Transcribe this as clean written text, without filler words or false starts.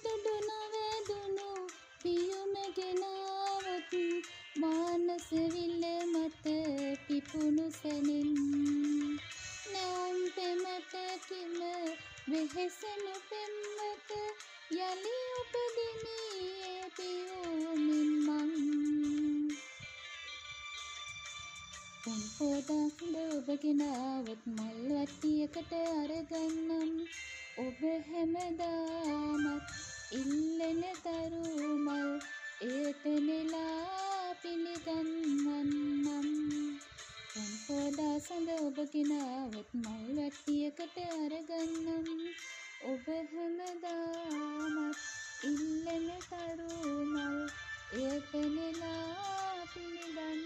තුඩු නොවැදුණු පියුම ගෙනාවොත් මානස විල මත පිපුණු සැනින් නැවුම් පෙමට කිම වෙහෙසෙනු පෙම්වත යලි උපදිමි ඒ පියුමින් මං උන් පොදක් ඔබ ගෙනාවොත් මල් වට්ටියකට අරගන්නම් ඔබ හැමදාමත් ඉල්ලන තරු මල් ඒත නෙලා පිළිගන්වන්නම් උන් පොදා සඳ ඔබ ගෙනාවොත් මල් වට්ටියකට අරගන්නම් ඔබ හැමදාමත් ඉල්ලන තරු මල් ඒත නෙලා පිළිගන්වන්නම්